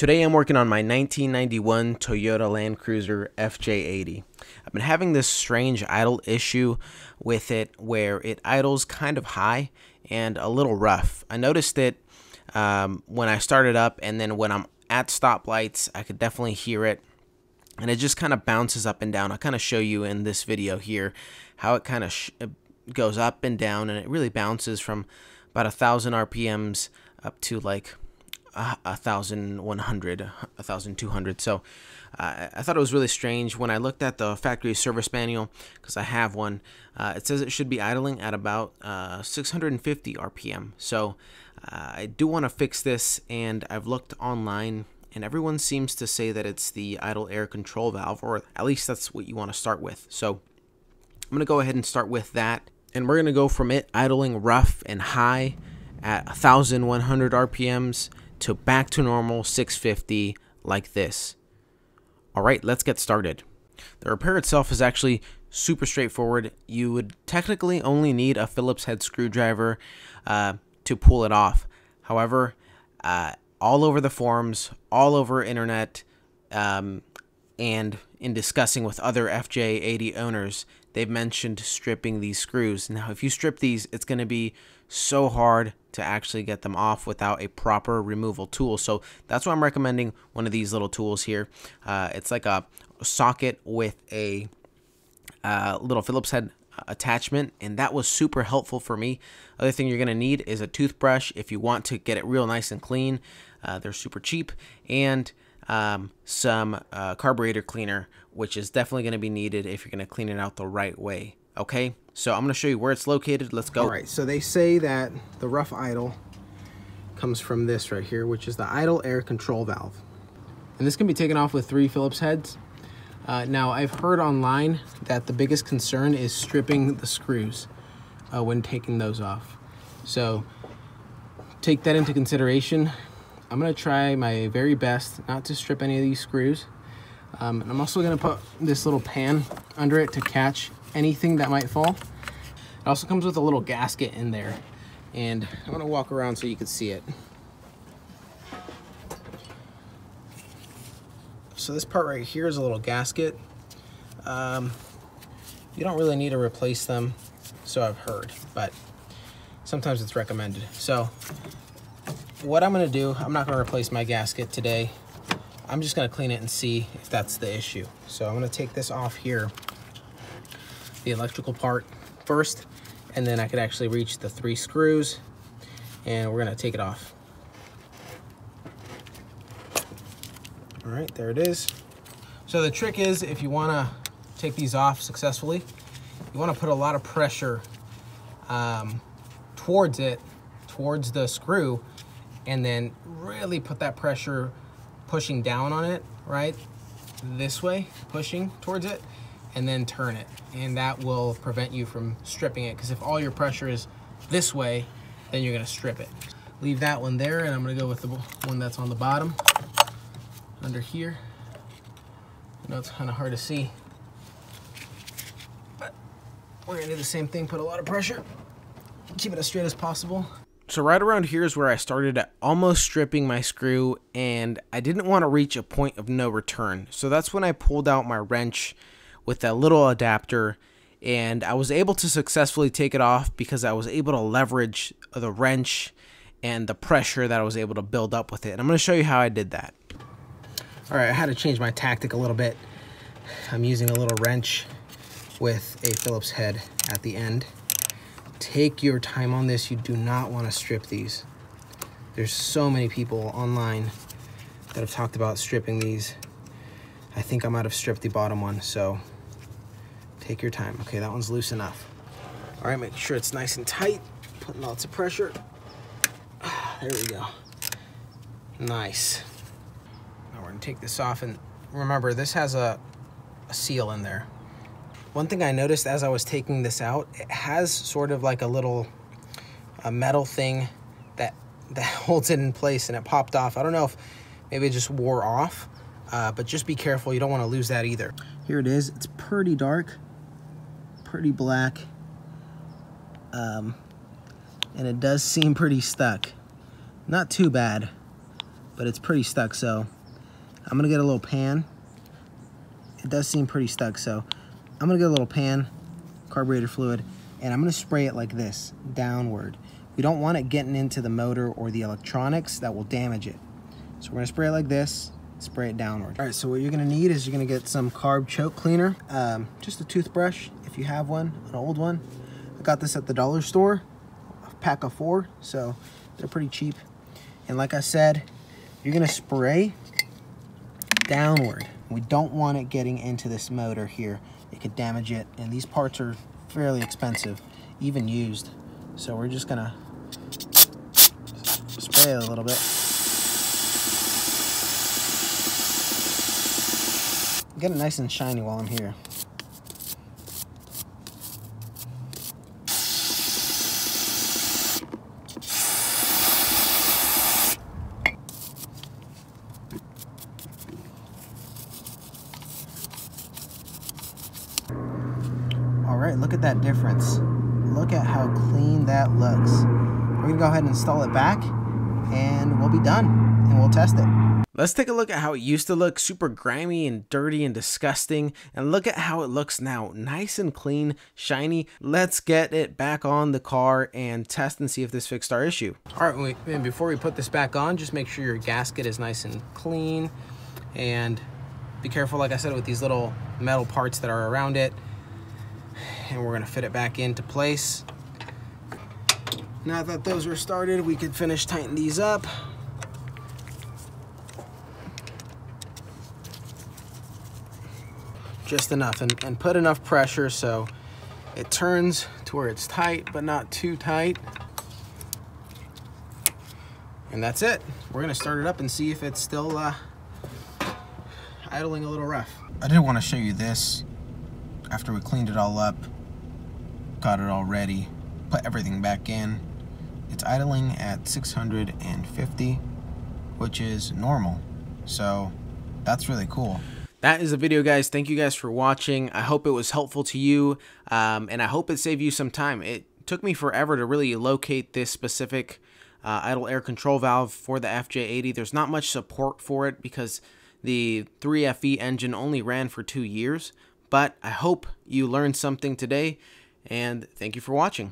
Today I'm working on my 1991 Toyota Land Cruiser FJ80. I've been having this strange idle issue with it where it idles kind of high and a little rough. I noticed it when I started up, and then when I'm at stoplights I could definitely hear it, and it just kind of bounces up and down. I'll kind of show you in this video here how it kind of goes up and down, and it really bounces from about 1,000 RPMs up to like 1,100, 1,200. So I thought it was really strange. When I looked at the factory service manual, because I have one, it says it should be idling at about 650 RPM. So I do want to fix this, and I've looked online, and everyone seems to say that it's the idle air control valve, or at least that's what you want to start with. So I'm going to go ahead and start with that, and we're going to go from it idling rough and high at 1,100 RPMs to back to normal 650 like this. Alright, let's get started. The repair itself is actually super straightforward. You would technically only need a Phillips head screwdriver to pull it off. However, all over the forums, all over internet, and in discussing with other FJ80 owners, they've mentioned stripping these screws. Now, if you strip these, it's going to be so hard to actually get them off without a proper removal tool. So that's why I'm recommending one of these little tools here. It's like a socket with a little Phillips head attachment, and that was super helpful for me. Other thing you're going to need is a toothbrush if you want to get it real nice and clean. They're super cheap, and some carburetor cleaner, which is definitely going to be needed if you're going to clean it out the right way. Okay, so I'm going to show you where it's located. Let's go. All right, so they say that the rough idle comes from this right here, which is the idle air control valve. And this can be taken off with 3 Phillips heads. Now, I've heard online that the biggest concern is stripping the screws when taking those off. So take that into consideration. I'm going to try my very best not to strip any of these screws. And I'm also going to put this little pan under it to catch anything that might fall. It also comes with a little gasket in there, and I'm going to walk around so you can see it. So this part right here is a little gasket. You don't really need to replace them, so I've heard, but sometimes it's recommended. So what I'm going to do, I'm not going to replace my gasket today. I'm just going to clean it and see if that's the issue. So I'm going to take this off here, the electrical part first, and then I could actually reach the 3 screws, and we're going to take it off. All right, there it is. So the trick is, if you want to take these off successfully, you want to put a lot of pressure towards the screw, and then really put that pressure pushing down on it, right? This way, pushing towards it, and then turn it. And that will prevent you from stripping it, because if all your pressure is this way, then you're gonna strip it. Leave that one there, and I'm gonna go with the one that's on the bottom, under here. I know it's kind of hard to see, but we're gonna do the same thing, put a lot of pressure, keep it as straight as possible. So right around here is where I started almost stripping my screw, and I didn't want to reach a point of no return. So that's when I pulled out my wrench with that little adapter, and I was able to successfully take it off because I was able to leverage the wrench and the pressure that I was able to build up with it. And I'm going to show you how I did that. All right, I had to change my tactic a little bit. I'm using a little wrench with a Phillips head at the end. Take your time on this. You do not want to strip these. There's so many people online that have talked about stripping these. I think I might have stripped the bottom one, so take your time. Okay, that one's loose enough. All right, make sure it's nice and tight. Putting lots of pressure. There we go. Nice. Now we're gonna take this off, and remember, this has a seal in there. One thing I noticed as I was taking this out, it has sort of like a metal thing that holds it in place, and it popped off. I don't know if maybe it just wore off, but just be careful. You don't want to lose that either. Here it is. It's pretty dark, pretty black, and it does seem pretty stuck. Not too bad. but it's pretty stuck, so I'm gonna get a little pan. It does seem pretty stuck, so I'm gonna get a little pan, carburetor fluid, and I'm gonna spray it like this, downward. We don't want it getting into the motor or the electronics. That will damage it. So we're gonna spray it like this, spray it downward. All right, so what you're gonna need is you're gonna get some carb choke cleaner, just a toothbrush if you have one, an old one. I got this at the dollar store, a pack of 4, so they're pretty cheap. And like I said, you're gonna spray downward. We don't want it getting into this motor here. It could damage it, and these parts are fairly expensive, even used. So we're just gonna spray it a little bit. Get it nice and shiny while I'm here. All right, look at that difference. Look at how clean that looks. We're gonna go ahead and install it back, and we'll be done, and we'll test it. Let's take a look at how it used to look, super grimy and dirty and disgusting, and look at how it looks now, nice and clean, shiny. Let's get it back on the car and test and see if this fixed our issue. All right, and before we put this back on, just make sure your gasket is nice and clean, and be careful, like I said, with these little metal parts that are around it. And we're gonna fit it back into place. Now that those are started, we could finish tightening these up. Just enough, and put enough pressure so it turns to where it's tight, but not too tight. And that's it. We're gonna start it up and see if it's still idling a little rough. I did want to show you this after we cleaned it all up, got it all ready, put everything back in. It's idling at 650, which is normal. So that's really cool. That is the video, guys. Thank you guys for watching. I hope it was helpful to you, and I hope it saved you some time. It took me forever to really locate this specific idle air control valve for the FJ80. There's not much support for it because the 3FE engine only ran for 2 years, but I hope you learned something today, and thank you for watching.